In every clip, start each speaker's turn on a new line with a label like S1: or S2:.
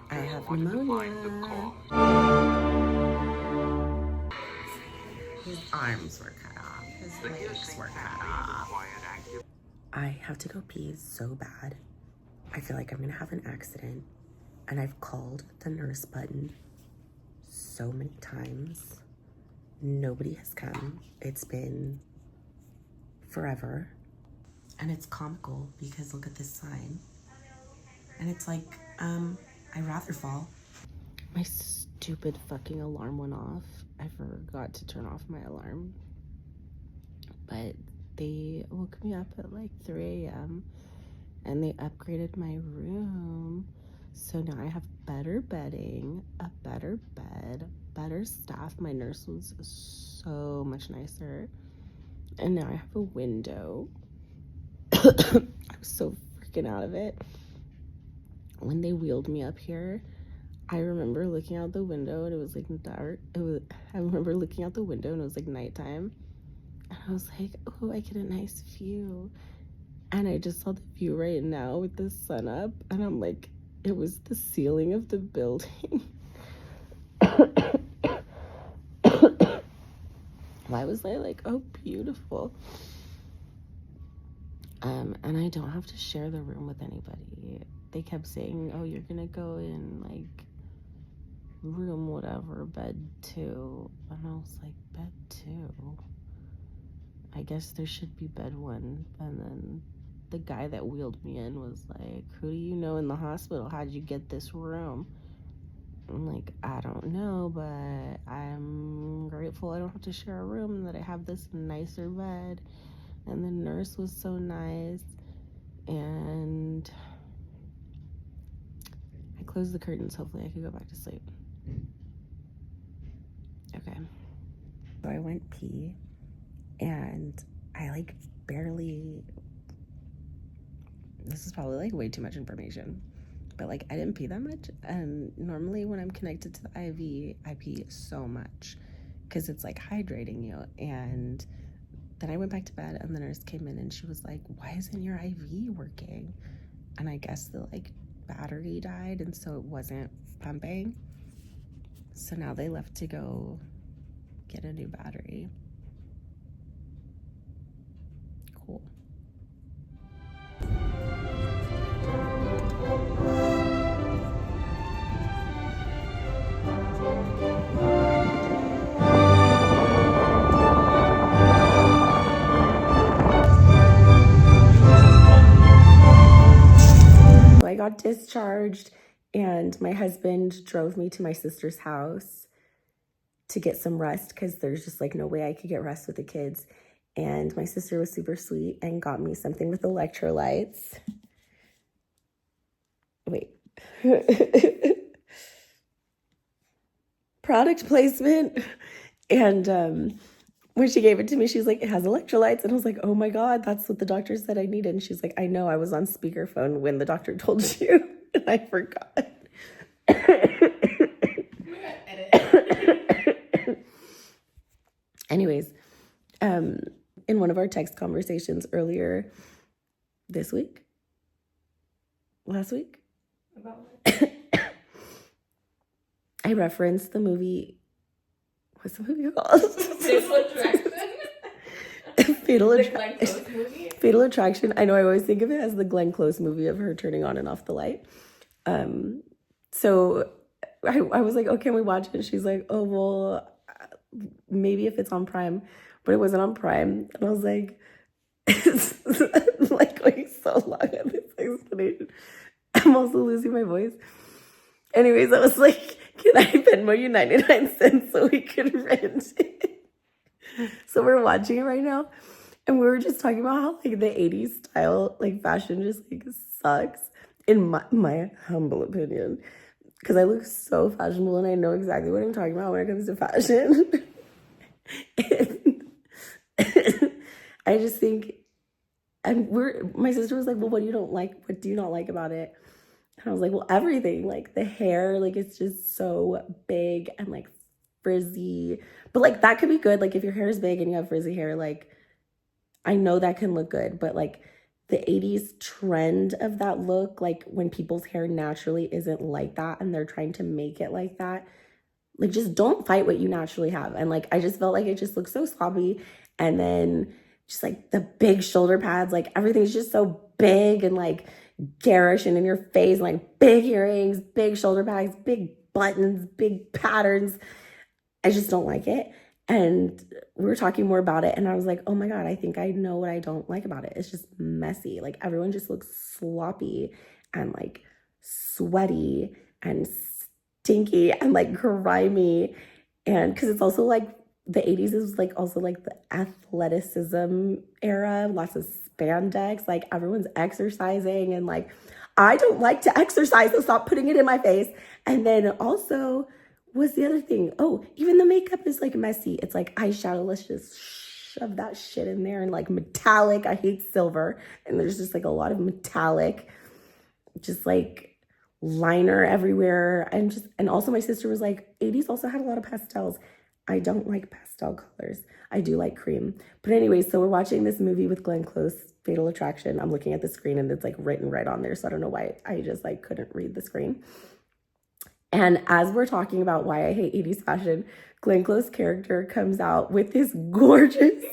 S1: I have pneumonia. His arms were cut off. His legs were cut off. I have to go pee so bad. I feel like I'm gonna have an accident. And I've called the nurse button so many times. Nobody has come. It's been forever. And it's comical because look at this sign. And it's like, I'd rather fall. My stupid fucking alarm went off. I forgot to turn off my alarm. But they woke me up at like 3 a.m. and they upgraded my room. So now I have better bedding, a better bed, better staff. My nurse was so much nicer. And now I have a window. I'm so freaking out of it. When they wheeled me up here, I remember looking out the window and it was like dark. I remember looking out the window and it was like nighttime. And I was like, oh, I get a nice view. And I just saw the view right now with the sun up. And I'm like, it was the ceiling of the building. Why was I like, oh, beautiful? And I don't have to share the room with anybody. They kept saying, oh, you're gonna go in like room whatever, bed 2. And I was like, bed 2? I guess there should be bed 1. And then the guy that wheeled me in was like, who do you know in the hospital? How'd you get this room? I'm like, I don't know, but I'm grateful I don't have to share a room and that I have this nicer bed. And the nurse was so nice. And I closed the curtains. Hopefully I could go back to sleep. Okay. So I went pee and I like barely, this is probably like way too much information, but like I didn't pee that much. And normally when I'm connected to the IV, I pee so much because it's like hydrating you. And then I went back to bed and the nurse came in and she was like, why isn't your IV working? And I guess the like battery died and so it wasn't pumping. So now they left to go get a new battery. Cool. So I got discharged and my husband drove me to my sister's house to get some rest because there's just like no way I could get rest with the kids. And my sister was super sweet and got me something with electrolytes. Wait. Product placement. And when she gave it to me, she's like, it has electrolytes. And I was like, oh my God, that's what the doctor said I needed. And she's like, I know, I was on speakerphone when the doctor told you. And I forgot. Anyways, in one of our text conversations earlier this week, last week, I referenced the movie. What's the movie called? Fatal Attraction. Fatal Attraction. I know I always think of it as the Glenn Close movie of her turning on and off the light. So I was like, oh, can we watch it? And she's like, oh, well, maybe if it's on Prime. But it wasn't on Prime. And I was like, it's like going so long on this explanation. I'm also losing my voice. Anyways, I was like, can I Venmo you 99 cents so we could rent it? So we're watching it right now. And we were just talking about how like the 80s style, like fashion just like sucks in my humble opinion. Because I look so fashionable and I know exactly what I'm talking about when it comes to fashion. I just think, and my sister was like, well, what do you not like about it? And I was like, well, everything, like the hair, like it's just so big and like frizzy, but like that could be good. Like if your hair is big and you have frizzy hair, like I know that can look good, but like the 80s trend of that look, like when people's hair naturally isn't like that and they're trying to make it like that. Like, just don't fight what you naturally have. And like, I just felt like it just looked so sloppy. And then just like the big shoulder pads, like everything's just so big and like garish and in your face, and like big earrings, big shoulder pads, big buttons, big patterns. I just don't like it. And we were talking more about it, and I was like, oh my God, I think I know what I don't like about it. It's just messy. Like, everyone just looks sloppy and like sweaty and stinky and like grimy. And because it's also like the 80s is like also like the athleticism era, lots of spandex, like everyone's exercising, and like I don't like to exercise, so stop putting it in my face. And then also, what's the other thing? Oh, even the makeup is like messy. It's like eyeshadow. Let's just shove that shit in there, and like metallic. I hate silver. And there's just like a lot of metallic, just like liner everywhere. And also my sister was like, 80s also had a lot of pastels. I don't like pastel colors. I do like cream. But anyway, so we're watching this movie with Glenn Close, Fatal Attraction. I'm looking at the screen and it's like written right on there. So I don't know why I just like couldn't read the screen. And as we're talking about why I hate 80s fashion, Glenn Close's character comes out with this gorgeous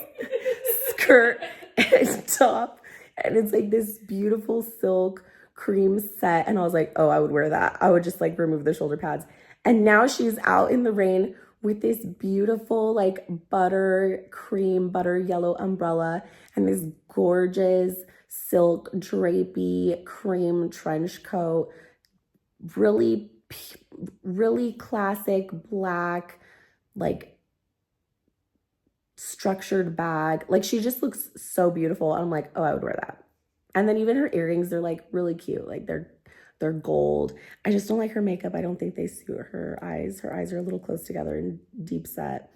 S1: skirt and top. And it's like this beautiful silk cream set. And I was like, oh, I would wear that. I would just like remove the shoulder pads. And now she's out in the rain with this beautiful like butter yellow umbrella and this gorgeous silk drapey cream trench coat. Really classic black, like structured bag. Like, she just looks so beautiful. I'm like, oh, I would wear that. And then even her earrings, they're like really cute. Like they're gold. I just don't like her makeup. I don't think they suit her eyes. Her eyes are a little close together and deep set.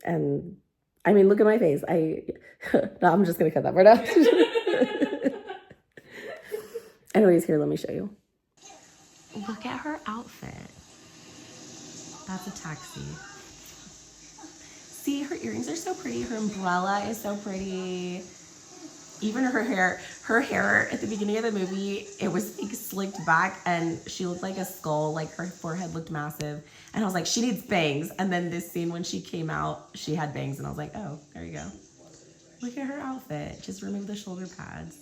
S1: And I mean, look at my face. No, I'm just gonna cut that part out. Anyways, here, let me show you. Look at her outfit. That's a taxi. See, her earrings are so pretty. Her umbrella is so pretty. Even her hair at the beginning of the movie, it was like slicked back and she looked like a skull. Like, her forehead looked massive. And I was like, she needs bangs. And then this scene when she came out, she had bangs. And I was like, oh, there you go. Look at her outfit. Just remove the shoulder pads.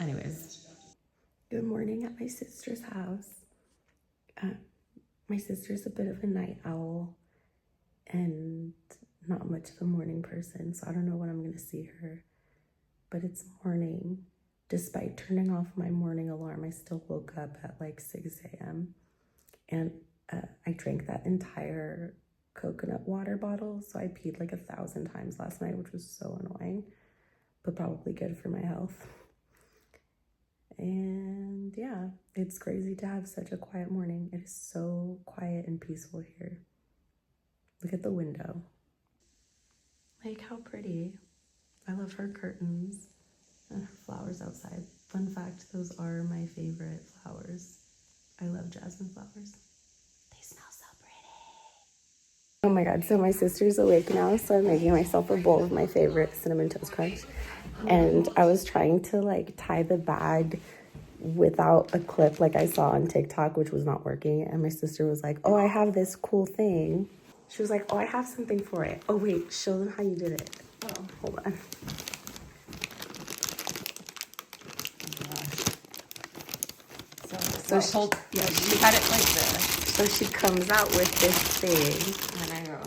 S1: Anyways. Good morning at my sister's house. My sister's a bit of a night owl and not much of a morning person, so I don't know when I'm gonna see her. But it's morning. Despite turning off my morning alarm, I still woke up at like 6 a.m. And I drank that entire coconut water bottle, so I peed like 1,000 times last night, which was so annoying, but probably good for my health. And yeah, it's crazy to have such a quiet morning. It is so quiet and peaceful here. Look at the window. Like, how pretty. I love her curtains and her flowers outside. Fun fact, those are my favorite flowers. I love jasmine flowers. They smell so pretty. Oh my God, so my sister's awake now, so I'm making myself a bowl of my favorite Cinnamon Toast Crunch. And I was trying to like tie the bag without a clip like I saw on TikTok, which was not working. And my sister was like, oh, I have this cool thing. She was like, oh, I have something for it. Oh, wait, show them how you did it. Oh, hold on. So she had it like this. So she comes out with this thing. And I go.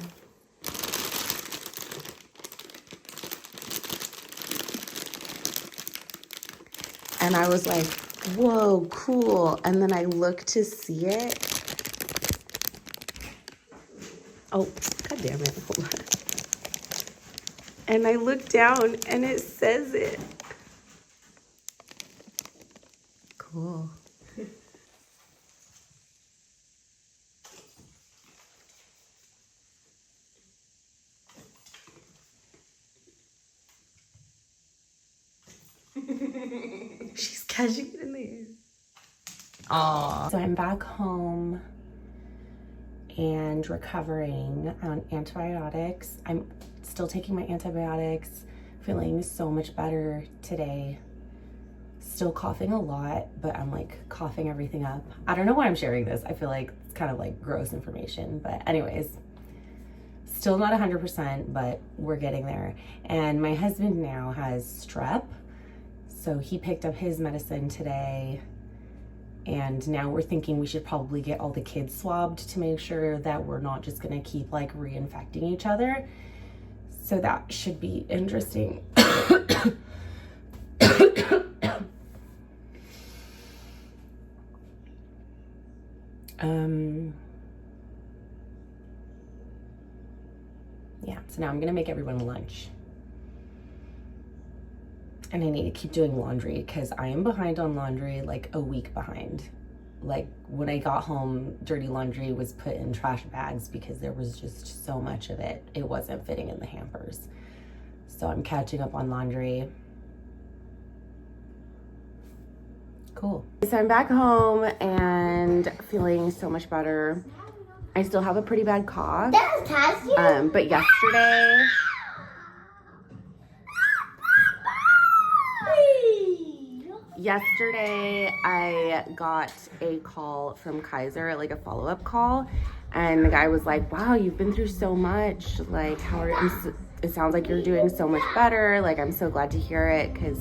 S1: And I was like, whoa, cool. And then I looked to see it. Oh, God damn it. Hold on. And I looked down and it says it. Cool. She's catching it in the air. Aww. So I'm back home and recovering on antibiotics. I'm still taking my antibiotics. Feeling so much better today. Still coughing a lot, but I'm like coughing everything up. I don't know why I'm sharing this. I feel like it's kind of like gross information, but anyways, still not 100%, but we're getting there. And my husband now has strep, so he picked up his medicine today, and now we're thinking we should probably get all the kids swabbed to make sure that we're not just gonna keep like reinfecting each other. So that should be interesting. Yeah, so now I'm gonna make everyone lunch. And I need to keep doing laundry because I am behind on laundry, like a week behind. Like when I got home, dirty laundry was put in trash bags because there was just so much of it. It wasn't fitting in the hampers. So I'm catching up on laundry. Cool. So I'm back home and feeling so much better. I still have a pretty bad cough. But yesterday I got a call from Kaiser, like a follow-up call, and the guy was like, wow, you've been through so much, like it sounds like you're doing so much better, like I'm so glad to hear it because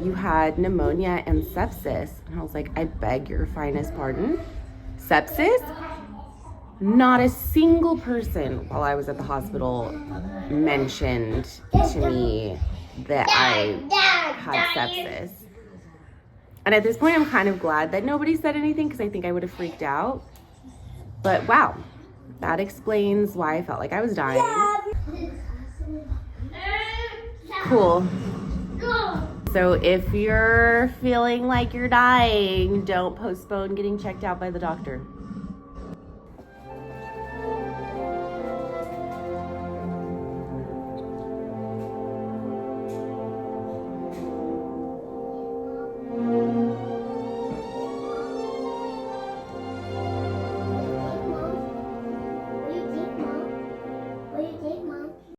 S1: you had pneumonia and sepsis. And I was like, I beg your finest pardon? Sepsis? Not a single person while I was at the hospital mentioned to me that I had sepsis. And at this point, I'm kind of glad that nobody said anything because I think I would have freaked out. But wow, that explains why I felt like I was dying. Cool. So if you're feeling like you're dying, don't postpone getting checked out by the doctor.